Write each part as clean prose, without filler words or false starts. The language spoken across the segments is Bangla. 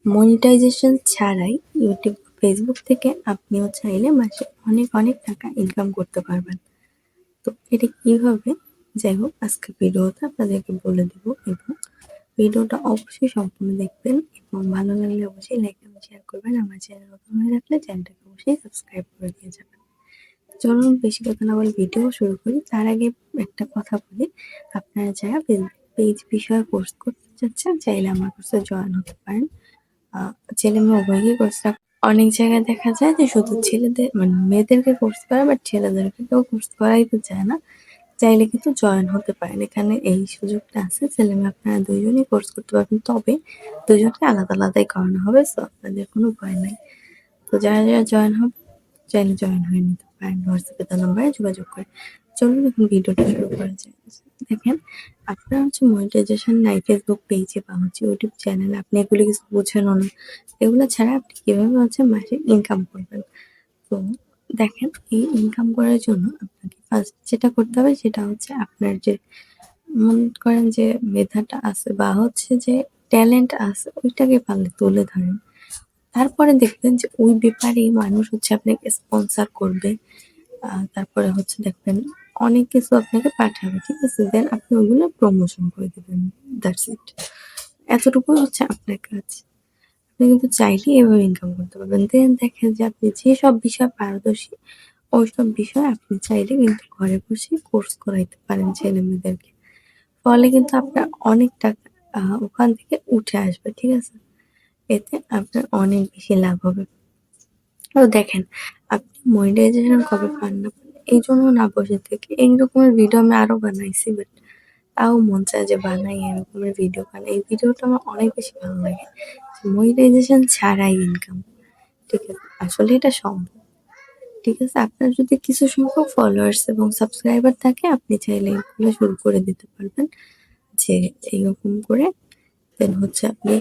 মনিটাইজেশন ছাড়াই ইউটিউব, ফেসবুক থেকে আপনিও চাইলে মাসে অনেক অনেক টাকা ইনকাম করতে পারবেন। তো এটা কিভাবে, যাই হোক আজকের ভিডিওতে আপনাদেরকে বলে দিব এবং ভিডিওটা অবশ্যই সম্পূর্ণ দেখবেন এবং ভালো লাগলে অবশ্যই লাইক এবং শেয়ার করবেন। আমার চ্যানেল নতুন হয়ে থাকলে চ্যানেলটাকে অবশ্যই সাবস্ক্রাইব করে দিয়ে যাবেন। চলুন বেশি কথা না বলে ভিডিও শুরু করি। তার আগে একটা কথা বলি, আপনারা যারা পেজ বিষয়ে কোর্স করতে চাচ্ছেন চাইলে আমার কোর্সে জয়েন হতে পারেন। ছেলে মেয়ে উভয়কেই কোর্স। অনেক জায়গায় দেখা যায় যে শুধু ছেলেদের মানে মেয়েদেরকে কোর্স করায়, বাট ছেলেদেরকে কেউ কোর্স করাইতে চায় না। চাইলে কিন্তু জয়েন হতে পারেন, এখানে এই সুযোগটা আছে। ছেলে মেয়ে আপনারা দুইজনই কোর্স করতে পারবেন, তবে দুজনকে আলাদা আলাদাই করানো হবে, সো আপনাদের কোনো ভয় নাই। তো যারা যারা জয়েন হবে চাইলে জয়েন হয়ে নিতে পারেন হোয়াটসঅ্যাপে তার নাম্বারে যোগাযোগ করে। চলুন এখন ভিডিওটা শুরু করা যায়। দেখেন, আপনার হচ্ছে মনিটাইজেশন নাই ফেসবুক পেজে বা হচ্ছে ইউটিউব চ্যানেলে, আপনি এগুলো কিছু বুঝেনও না। এগুলো ছাড়া আপনি কিভাবে হচ্ছে মাসে ইনকাম করবেন? তো দেখেন, এই ইনকাম করার জন্য আপনাকে ফার্স্ট যেটা করতে হবে সেটা হচ্ছে আপনার যে মনে করেন যে মেধাটা আছে বা হচ্ছে যে ট্যালেন্ট আছে ওইটাকে পারলে তুলে ধরেন। তারপরে দেখবেন যে ওই ব্যাপারেই মানুষ হচ্ছে আপনাকে স্পন্সর করবে। তারপরে হচ্ছে দেখবেন অনেক কিছু আপনাকে পাঠাবে, ঠিক আছে? দেন আপনি ওগুলো প্রমোশন করে দিবেন। That's it. এতটুকুই হচ্ছে আপনার কাজ। আপনি কিন্তু চাইলেই এভাবে ইনকাম করতে পারবেন। দেন দেখেন যে আপনি যেসব বিষয়ে পারদর্শী ওইসব বিষয়ে আপনি চাইলে কিন্তু ঘরে বসে কোর্স করাইতে পারেন ছেলে মেয়েদেরকে। ফলে কিন্তু আপনার অনেক টাকা ওখান থেকে উঠে আসবে, ঠিক আছে? এতে আপনার অনেক বেশি লাভ হবে। তো দেখেন, আপনি মনিটাইজেশন কবে পান না পান এই জন্য না বসে থেকে এই রকমের ভিডিও আমি আরো বানাইছি, বাট তাও মন চায় যে বানাই, এরকমের ভিডিও বানাই। এই ভিডিওটা আমার অনেক বেশি ভালো লাগে, মনিটাইজেশন ছাড়াই ইনকাম, ঠিক আছে? আসলে এটা সম্ভব, ঠিক আছে? আপনার যদি কিছু সংখ্যক ফলোয়ার্স এবং সাবস্ক্রাইবার থাকে আপনি চাইলে এগুলো শুরু করে দিতে পারবেন, যে এইরকম করে। দেন হচ্ছে আপনি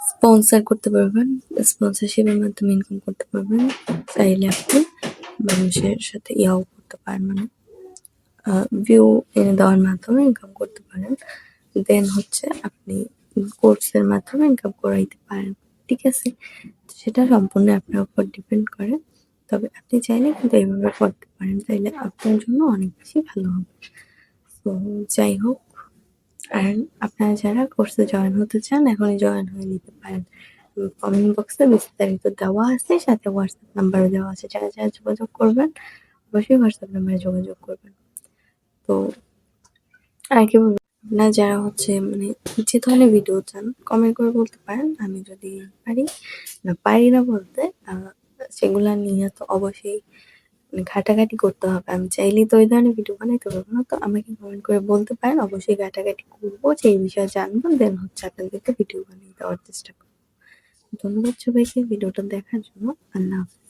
স্পন্সর করতে পারবেন, স্পন্সরশিপের মাধ্যমে ইনকাম করতে পারবেন। চাইলে আপনি মানুষের সাথে ইয়াও করতে পারেন, মানে ভিউ এনে দেওয়ার মাধ্যমে ইনকাম করতে পারেন। দেন হচ্ছে আপনি কোর্সের মাধ্যমে ইনকাম করাইতে পারেন, ঠিক আছে? তো সেটা সম্পূর্ণ আপনার উপর ডিপেন্ড করে। তবে আপনি চাইলে কিন্তু এভাবে করতে পারেন, তাইলে আপনার জন্য অনেক বেশি ভালো হবে। তো যাই হোক, আর আপনারা যারা কোর্সে জয়েন হতে চান এখনই জয়েন হয়ে নিতে পারেন। কমেন্ট বক্সে বিস্তারিত দেওয়া আছে, সাথে হোয়াটসঅ্যাপ নাম্বারও দেওয়া আছে। যারা যারা যোগাযোগ করবেন অবশ্যই হোয়াটসঅ্যাপ নাম্বারে যোগাযোগ করবেন। তো আর কি বলবো, আপনারা যারা হচ্ছে মানে যে ধরনের ভিডিও চান কমেন্ট করে বলতে পারেন। আমি যদি পারি, না পারি না বলতে সেগুলা নিয়ে তো অবশ্যই মানে ঘাটাঘাটি করতে হবে। আমি চাইলেই তো ওই ধরনের ভিডিও বানাইতে পারবো না। তো আমাকে কমেন্ট করে বলতে পারেন, অবশ্যই ঘাটাঘাটি করবো, সেই বিষয়ে জানবো। দেন হচ্ছে আপনাদেরকে ভিডিও বানিয়ে দেওয়ার চেষ্টা করবো। ধন্যবাদ সবাইকে ভিডিওটা দেখার জন্য। আল্লাহ হাফেজ।